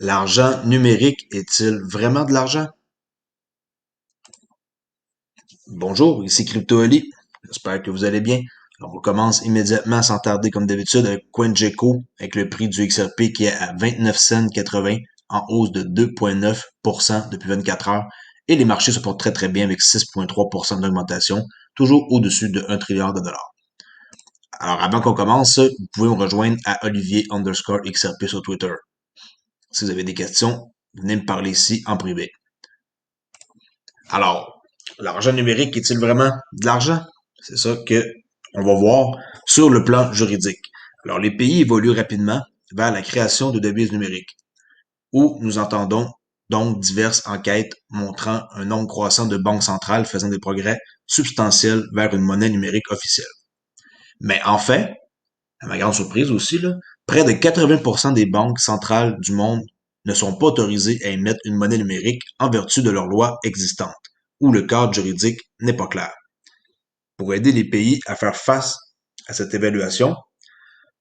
L'argent numérique est-il vraiment de l'argent? Bonjour, ici CryptoOli. J'espère que vous allez bien. Alors, on commence immédiatement sans tarder comme d'habitude avec CoinGecko avec le prix du XRP qui est à 29 cents 80 en hausse de 2,9% depuis 24 heures et les marchés se portent très très bien avec 6,3% d'augmentation, toujours au-dessus de 1 trilliard de dollars. Alors avant qu'on commence, vous pouvez me rejoindre à Olivier_XRP sur Twitter. Si vous avez des questions, venez me parler ici en privé. Alors, l'argent numérique est-il vraiment de l'argent? C'est ça que on va voir sur le plan juridique. Alors, les pays évoluent rapidement vers la création de devises numériques, où nous entendons donc diverses enquêtes montrant un nombre croissant de banques centrales faisant des progrès substantiels vers une monnaie numérique officielle. Mais en fait, à ma grande surprise aussi, là, près de 80% des banques centrales du monde ne sont pas autorisées à émettre une monnaie numérique en vertu de leurs lois existantes, où le cadre juridique n'est pas clair. Pour aider les pays à faire face à cette évaluation,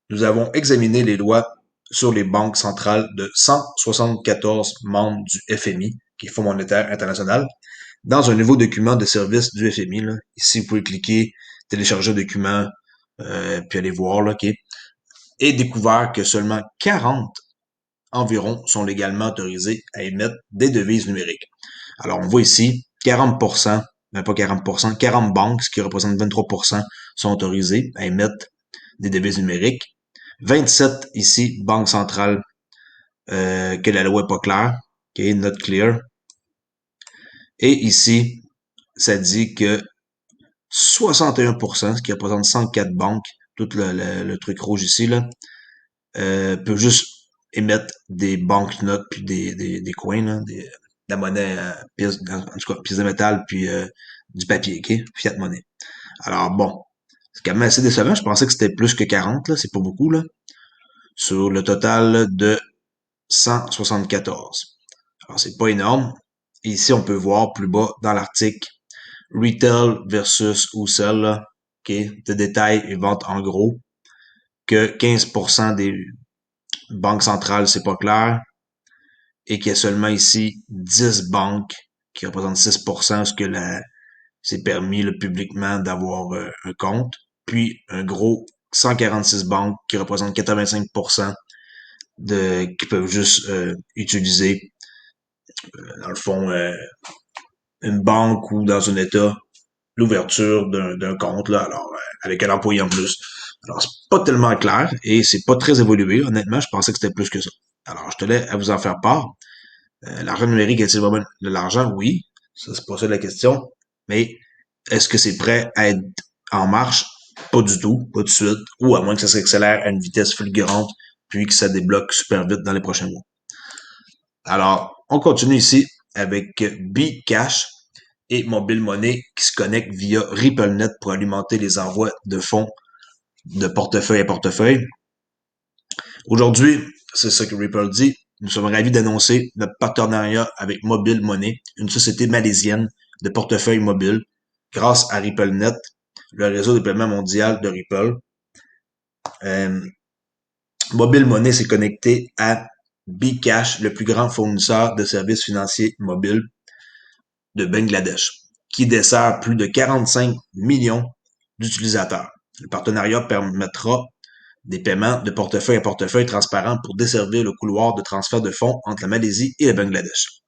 nous avons examiné les lois sur les banques centrales de 174 membres du FMI, qui est Fonds monétaire international, dans un nouveau document de service du FMI. Là. Ici, vous pouvez cliquer, télécharger un document, puis aller voir, là, OK, et découvert que seulement 40 environ sont légalement autorisés à émettre des devises numériques. Alors, on voit ici 40%, mais pas 40%, 40 banques, ce qui représente 23%, sont autorisées à émettre des devises numériques. 27 ici, banques centrales, que la loi n'est pas claire, qui est not clear. Et ici, ça dit que 61%, ce qui représente 104 banques, tout le truc rouge ici, là, peut juste émettre des banknotes puis des coins, là, de la monnaie, pièces, en tout cas, pièces de métal puis du papier, ok? Fiat monnaie. Alors bon, c'est quand même assez décevant. Je pensais que c'était plus que 40, là, c'est pas beaucoup, là. Sur le total de 174. Alors c'est pas énorme. Et ici, on peut voir plus bas dans l'article Retail versus Wholesale, là, ok? De détails et vente en gros, que 15% des banques centrales, c'est pas clair, et qu'il y a seulement ici 10 banques qui représentent 6%, ce que c'est permis là, publiquement d'avoir un compte, puis un gros 146 banques qui représentent 85% qui peuvent juste utiliser, dans le fond, une banque ou dans un État, l'ouverture d'un compte, là, alors avec un employé en plus. Alors, c'est pas tellement clair et c'est pas très évolué. Honnêtement, je pensais que c'était plus que ça. Alors, je te laisse à vous en faire part. L'argent numérique est-il vraiment de l'argent? Oui. Ça, c'est pas ça la question. Mais est-ce que c'est prêt à être en marche? Pas du tout, pas tout de suite. Ou à moins que ça s'accélère à une vitesse fulgurante, puis que ça débloque super vite dans les prochains mois. Alors, on continue ici avec Bcash et Mobile Money qui se connectent via RippleNet pour alimenter les envois de fonds de portefeuille à portefeuille. Aujourd'hui, c'est ça que Ripple dit. Nous sommes ravis d'annoncer notre partenariat avec Mobile Money, une société malaisienne de portefeuille mobile, grâce à RippleNet, le réseau de paiement mondial de Ripple. Euh, Mobile Money s'est connecté à Bcash, le plus grand fournisseur de services financiers mobiles de Bangladesh, qui dessert plus de 45 millions d'utilisateurs. Le partenariat permettra des paiements de portefeuille à portefeuille transparents pour desservir le couloir de transfert de fonds entre la Malaisie et le Bangladesh.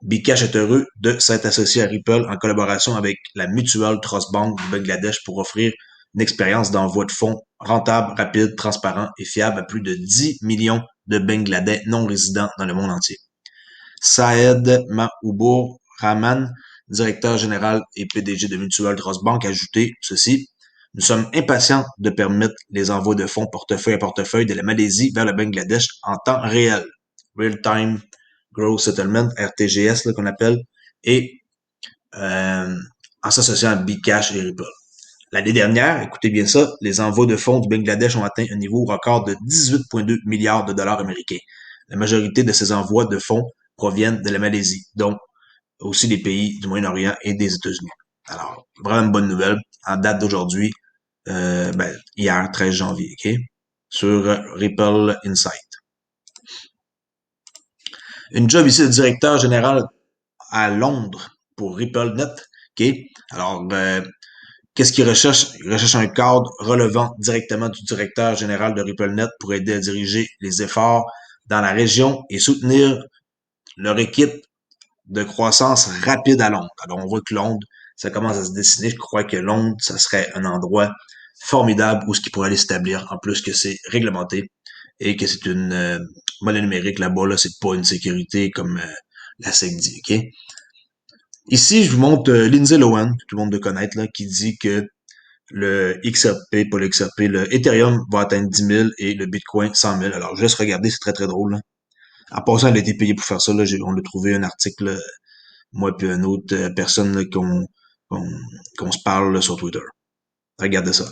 Bcash est heureux de s'être associé à Ripple en collaboration avec la Mutual Trust Bank du Bangladesh pour offrir une expérience d'envoi de fonds rentable, rapide, transparent et fiable à plus de 10 millions de Bangladais non résidents dans le monde entier. Saed Mahboob Rahman, directeur général et PDG de Mutual Trust Bank, a ajouté ceci. Nous sommes impatients de permettre les envois de fonds portefeuille à portefeuille de la Malaisie vers le Bangladesh en temps réel. Real-Time Growth Settlement, RTGS qu'on appelle, et en s'associant à Bcash et Ripple. L'année dernière, écoutez bien ça, les envois de fonds du Bangladesh ont atteint un niveau record de 18,2 milliards de dollars américains. La majorité de ces envois de fonds proviennent de la Malaisie, donc aussi des pays du Moyen-Orient et des États-Unis. Alors, vraiment une bonne nouvelle. En date d'aujourd'hui, hier, 13 janvier, ok? Sur Ripple Insight. Une job ici de directeur général à Londres pour RippleNet. OK? Alors, qu'est-ce qu'il recherche? Il recherche un cadre relevant directement du directeur général de RippleNet pour aider à diriger les efforts dans la région et soutenir leur équipe de croissance rapide à Londres. Alors, on voit que Londres, ça commence à se dessiner. Je crois que Londres, ça serait un endroit formidable où ce qui pourrait aller s'établir, en plus que c'est réglementé et que c'est une monnaie numérique là-bas, là, c'est pas une sécurité comme la SEC dit, OK? Ici, je vous montre Lindsay Lohan, que tout le monde doit connaître, là, qui dit que le XRP, pas le XRP, le Ethereum va atteindre 10 000 et le Bitcoin 100 000. Alors, juste regarder, c'est très, très drôle. Là. En passant, elle a été payée pour faire ça. Là, on a trouvé un article, moi puis une autre personne qu'on qu'on se parle là, sur Twitter. Regardez ça.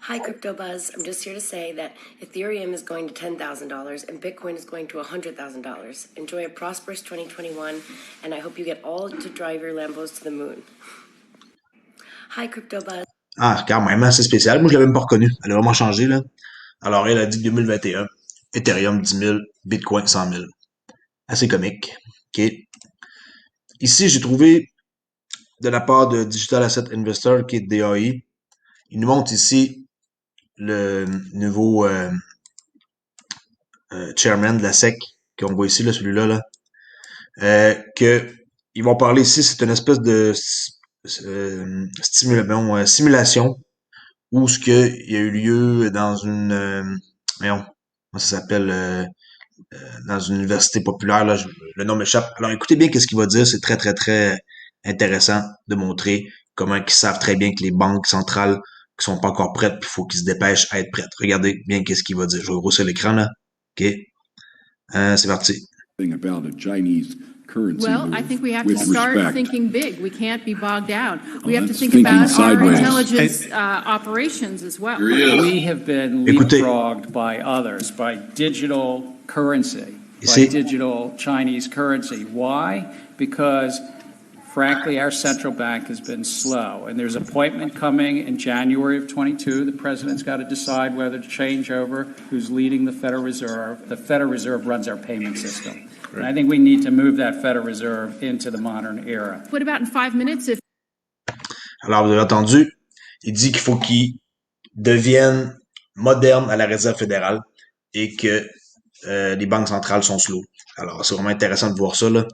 Hi, Crypto Buzz. I'm just here to say that Ethereum is going to $10,000 and Bitcoin is going to $100,000. Enjoy a prosperous 2021, and I hope you get all to drive your Lambos to the moon. Hi, Crypto Buzz. Ah, quand même, hein, c'est spécial. Moi, je l'avais même pas reconnu. Elle a vraiment changé, là. Alors, elle a dit 2021, Ethereum 10 000, Bitcoin 100 000. Assez comique. OK. Ici, j'ai trouvé de la part de Digital Asset Investor, qui est DAI. Il nous montre ici le nouveau chairman de la SEC qu'on voit ici, là, celui-là, là, que ils vont parler ici, c'est une espèce de simulation où ce que il y a eu lieu dans une voyons, comment ça s'appelle dans une université populaire, là, le nom m'échappe. Alors écoutez bien qu'est-ce qu'il va dire, c'est très, très, très intéressant de montrer comment ils savent très bien que les banques centrales qui sont pas encore prêtes, puis il faut qu'ils se dépêchent à être prêtes. Regardez bien qu'est-ce qu'il va dire. Je vais grossir l'écran là. OK. C'est parti. About a Chinese currency Well, I think we have to with start respect. thinking big. We can't be bogged down. We have to that's think thinking about our sideways. intelligence operations as well. We have been Écoutez. leapfrogged by others, by digital currency, Ici. by digital Chinese currency. Why? Because, frankly, our central bank has been slow. And there's an appointment coming in January of 22. The president's got to decide whether to change over who's leading the Federal Reserve. The Federal Reserve runs our payment system. And I think we need to move that Federal Reserve into the modern era. What about in 5 minutes if Alors, vous avez entendu, il dit qu'il faut qu'ils deviennent modernes à la Réserve fédérale et que les banques centrales sont slow. Alors, c'est vraiment intéressant de voir ça, là.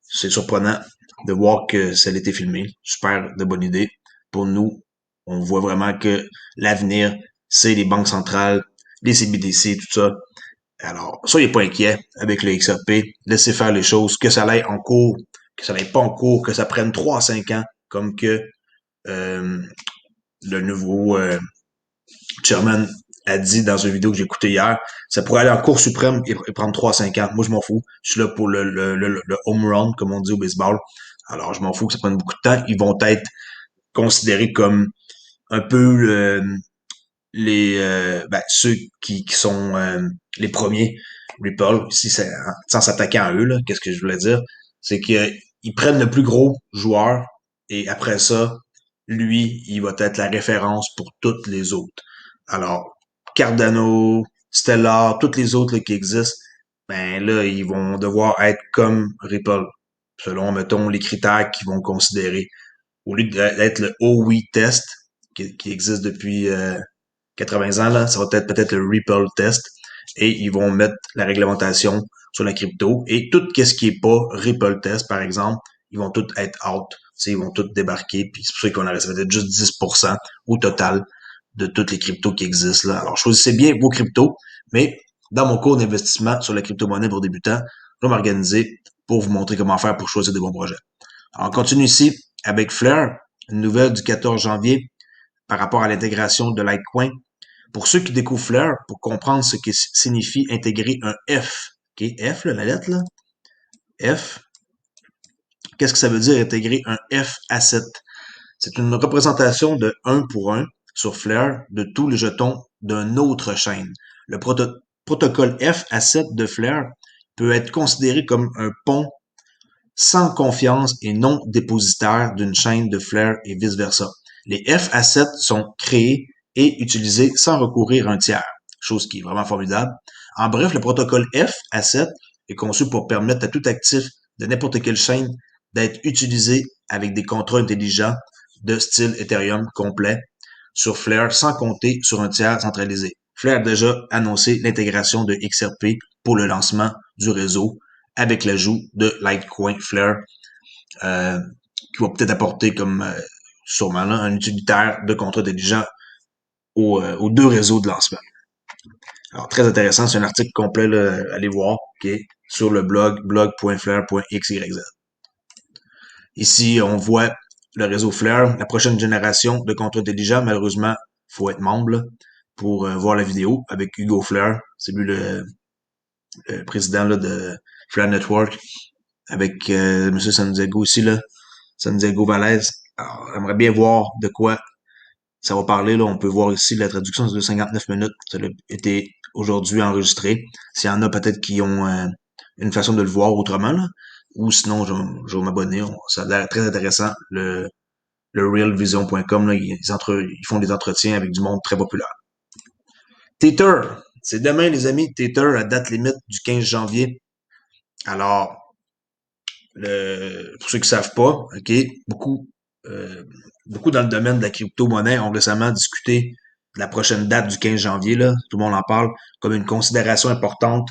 C'est surprenant de voir que ça a été filmé. Super de bonne idée. Pour nous, on voit vraiment que l'avenir, c'est les banques centrales, les CBDC, tout ça. Alors, soyez pas inquiets avec le XRP. Laissez faire les choses, que ça aille en cours, que ça n'aille pas en cours, que ça prenne 3 à 5 ans, comme que le nouveau chairman a dit dans une vidéo que j'ai écoutée hier. Ça pourrait aller en Cour suprême et prendre 3 à 5 ans. Moi, je m'en fous. Je suis là pour le home run, comme on dit au baseball. Alors, je m'en fous que ça prenne beaucoup de temps. Ils vont être considérés comme un peu ceux qui sont les premiers Ripple. Ici, sans s'attaquer à eux, là, qu'est-ce que je voulais dire? C'est qu'ils prennent le plus gros joueur et après ça, lui, il va être la référence pour toutes les autres. Alors, Cardano, Stellar, toutes les autres là, qui existent, ben là, ils vont devoir être comme Ripple, selon, mettons, les critères qu'ils vont considérer. Au lieu d'être le OWI test, qui existe depuis 80 ans, là, ça va être peut-être le Ripple test, et ils vont mettre la réglementation sur la crypto, et tout ce qui est pas Ripple test, par exemple, ils vont tous être out. T'sais, ils vont tous débarquer, puis c'est pour ça qu'on a resté peut-être juste 10% au total de toutes les cryptos qui existent là. Alors, choisissez bien vos cryptos, mais dans mon cours d'investissement sur la crypto-monnaie pour débutants, je vais m'organiser pour vous montrer comment faire pour choisir des bons projets. Alors, on continue ici avec Flare, une nouvelle du 14 janvier par rapport à l'intégration de Litecoin. Pour ceux qui découvrent Flare, pour comprendre ce que signifie intégrer un F, OK, F, là, la lettre, là, F, qu'est-ce que ça veut dire intégrer un F asset? C'est une représentation de 1 pour 1 sur Flare de tous les jetons d'une autre chaîne. Le protocole F asset de Flare peut être considéré comme un pont sans confiance et non dépositaire d'une chaîne de Flare et vice-versa. Les F assets sont créés et utilisés sans recourir à un tiers, chose qui est vraiment formidable. En bref, le protocole F asset est conçu pour permettre à tout actif de n'importe quelle chaîne d'être utilisé avec des contrats intelligents de style Ethereum complet sur Flare sans compter sur un tiers centralisé. Flare a déjà annoncé l'intégration de XRP pour le lancement du réseau avec l'ajout de Litecoin Flare qui va peut-être apporter comme sûrement là, un utilitaire de contrat intelligent aux deux réseaux de lancement. Alors, très intéressant, c'est un article complet, là, allez voir, qui est sur le blog.flare.xyz. Ici, on voit le réseau Flare, la prochaine génération de contrats intelligents. Malheureusement, faut être membre là, pour voir la vidéo avec Hugo Flare. C'est lui le président là, de Flare Network, avec M. San Diego aussi, là, San Diego Valles. Alors, j'aimerais bien voir de quoi ça va parler. Là. On peut voir ici la traduction, c'est de 59 minutes. Ça a été aujourd'hui enregistré. S'il y en a peut-être qui ont une façon de le voir autrement, là, ou sinon, je vais m'abonner. Ça a l'air très intéressant. Le realvision.com, là, ils font des entretiens avec du monde très populaire. Tether, c'est demain, les amis. Tether, la date limite du 15 janvier. Alors, pour ceux qui savent pas, ok, beaucoup dans le domaine de la crypto-monnaie ont récemment discuté de la prochaine date du 15 janvier, là, tout le monde en parle, comme une considération importante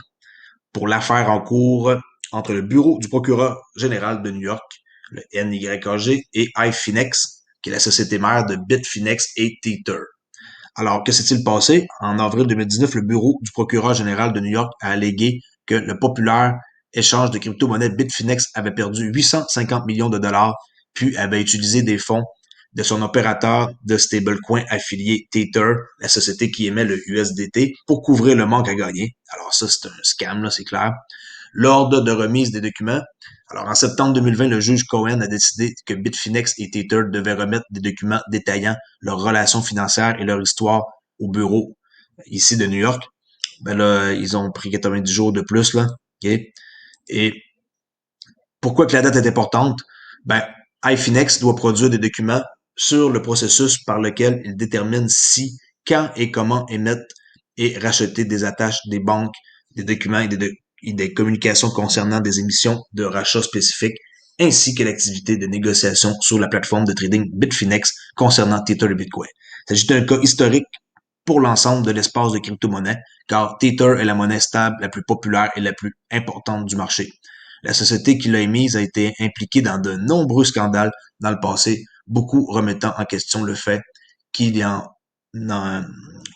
pour l'affaire en cours entre le bureau du procureur général de New York, le NYAG, et iFinex, qui est la société mère de Bitfinex et Tether. Alors, que s'est-il passé? En avril 2019, le bureau du procureur général de New York a allégué que le populaire échange de crypto-monnaie Bitfinex avait perdu 850 millions de dollars, puis avait utilisé des fonds de son opérateur de stablecoin affilié Tether, la société qui émet le USDT, pour couvrir le manque à gagner. Alors ça, c'est un scam, là, c'est clair. L'ordre de remise des documents. Alors, en septembre 2020, le juge Cohen a décidé que Bitfinex et Tether devaient remettre des documents détaillant leurs relations financières et leur histoire au bureau ici de New York. Ben là, ils ont pris 90 jours de plus, là. Okay? Et pourquoi que la date est importante? Ben, iFinex doit produire des documents sur le processus par lequel il détermine si, quand et comment émettre et racheter des attaches des banques, des documents et des communications concernant des émissions de rachat spécifiques, ainsi que l'activité de négociation sur la plateforme de trading Bitfinex concernant Tether et Bitcoin. Il s'agit d'un cas historique pour l'ensemble de l'espace de crypto-monnaie, car Tether est la monnaie stable la plus populaire et la plus importante du marché. La société qui l'a émise a été impliquée dans de nombreux scandales dans le passé, beaucoup remettant en question le fait qu'il y en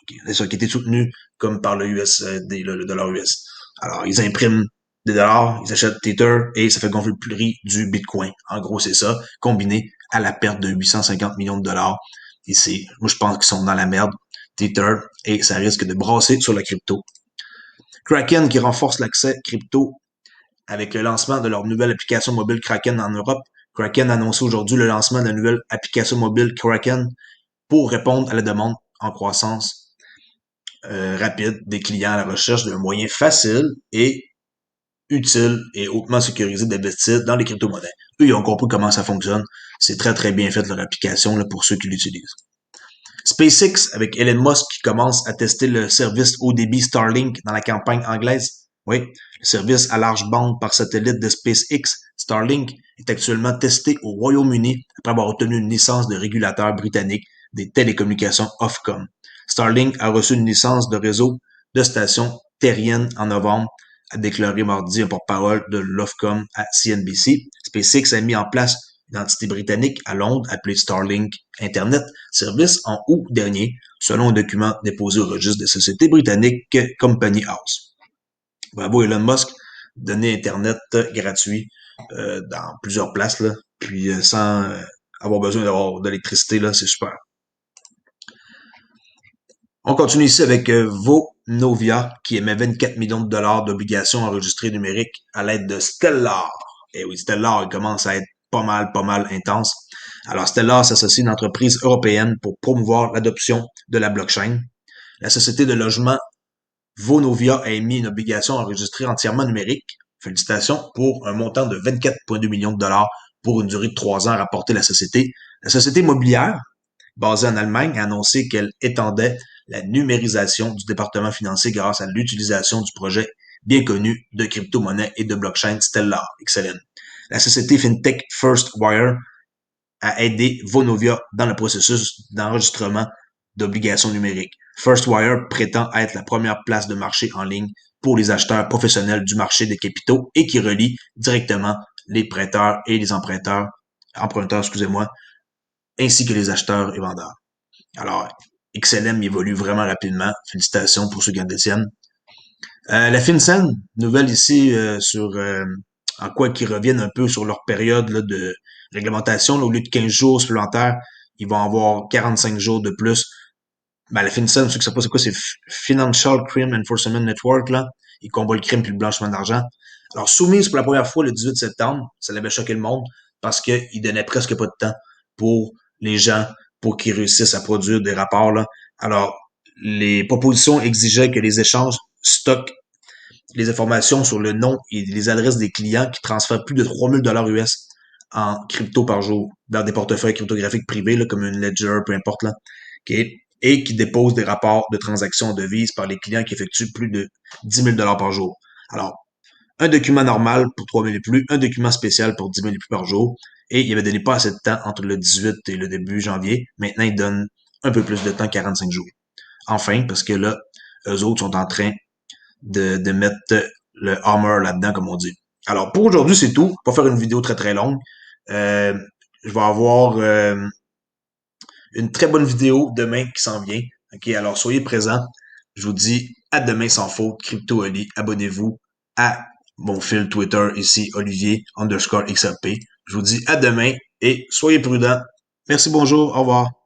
qui était soutenu comme par le USD, le dollar US. Alors, ils impriment des dollars, ils achètent Tether et ça fait gonfler le prix du Bitcoin. En gros, c'est ça, combiné à la perte de 850 millions de dollars. Et moi, je pense qu'ils sont dans la merde, Tether, et ça risque de brasser sur la crypto. Kraken qui renforce l'accès crypto avec le lancement de leur nouvelle application mobile Kraken en Europe. Kraken a annoncé aujourd'hui le lancement de la nouvelle application mobile Kraken pour répondre à la demande en croissance rapide des clients à la recherche d'un moyen facile et utile et hautement sécurisé d'investir dans les crypto-monnaies. Eux, ils ont compris comment ça fonctionne. C'est très, très bien fait leur application là, pour ceux qui l'utilisent. SpaceX, avec Elon Musk qui commence à tester le service haut débit Starlink dans la campagne anglaise. Oui, le service à large bande par satellite de SpaceX, Starlink, est actuellement testé au Royaume-Uni après avoir obtenu une licence de régulateur britannique des télécommunications Ofcom. Starlink a reçu une licence de réseau de stations terriennes en novembre, a déclaré mardi un porte-parole de l'Ofcom à CNBC. SpaceX a mis en place une entité britannique à Londres appelée Starlink Internet Service en août dernier, selon un document déposé au registre des sociétés britanniques Company House. Bravo Elon Musk, donner Internet gratuit dans plusieurs places, là, puis sans avoir besoin d'avoir de l'électricité, là, c'est super. On continue ici avec Vonovia qui émet 24 millions de dollars d'obligations enregistrées numériques à l'aide de Stellar. Et oui, Stellar commence à être pas mal intense. Alors, Stellar s'associe à une entreprise européenne pour promouvoir l'adoption de la blockchain. La société de logement Vonovia a émis une obligation enregistrée entièrement numérique. Félicitations pour un montant de 24,2 millions de dollars pour une durée de 3 ans, a rapporté la société. La société immobilière, basée en Allemagne, a annoncé qu'elle étendait la numérisation du département financier grâce à l'utilisation du projet bien connu de crypto-monnaie et de blockchain Stellar XLM. La société FinTech FirstWire a aidé Vonovia dans le processus d'enregistrement d'obligations numériques. FirstWire prétend être la première place de marché en ligne pour les acheteurs professionnels du marché des capitaux et qui relie directement les prêteurs et les emprunteurs, ainsi que les acheteurs et vendeurs. Alors, XLM évolue vraiment rapidement. Félicitations pour ceux qui en détiennent. La FinCEN, nouvelle ici sur en quoi qu'ils reviennent un peu sur leur période là, de réglementation. Là, au lieu de 15 jours supplémentaires, ils vont avoir 45 jours de plus. Ben, la FinCEN, ceux qui savent pas c'est quoi, c'est Financial Crime Enforcement Network. Là. Ils combattent le crime puis le blanchiment d'argent. Alors, soumise pour la première fois le 18 septembre, ça l'avait choqué le monde parce qu'ils donnaient presque pas de temps pour les gens pour qu'ils réussissent à produire des rapports. Là. Alors, les propositions exigeaient que les échanges stockent les informations sur le nom et les adresses des clients qui transfèrent plus de 3000 $ US en crypto par jour dans des portefeuilles cryptographiques privés, là, comme une Ledger, peu importe, là, okay, et qui déposent des rapports de transactions en devises par les clients qui effectuent plus de 10 000 $ par jour. Alors, un document normal pour 3 000 et plus, un document spécial pour 10 000 et plus par jour, et il avait donné pas assez de temps entre le 18 et le début janvier. Maintenant, il donne un peu plus de temps, 45 jours. Enfin, parce que là, eux autres sont en train de mettre le hammer là-dedans, comme on dit. Alors, pour aujourd'hui, c'est tout. Pas faire une vidéo très très longue. Je vais avoir une très bonne vidéo demain qui s'en vient. OK, alors soyez présents. Je vous dis à demain sans faute. Crypto Oli, abonnez-vous à mon fil Twitter ici, Olivier_XRP. Je vous dis à demain et soyez prudents. Merci, bonjour, au revoir.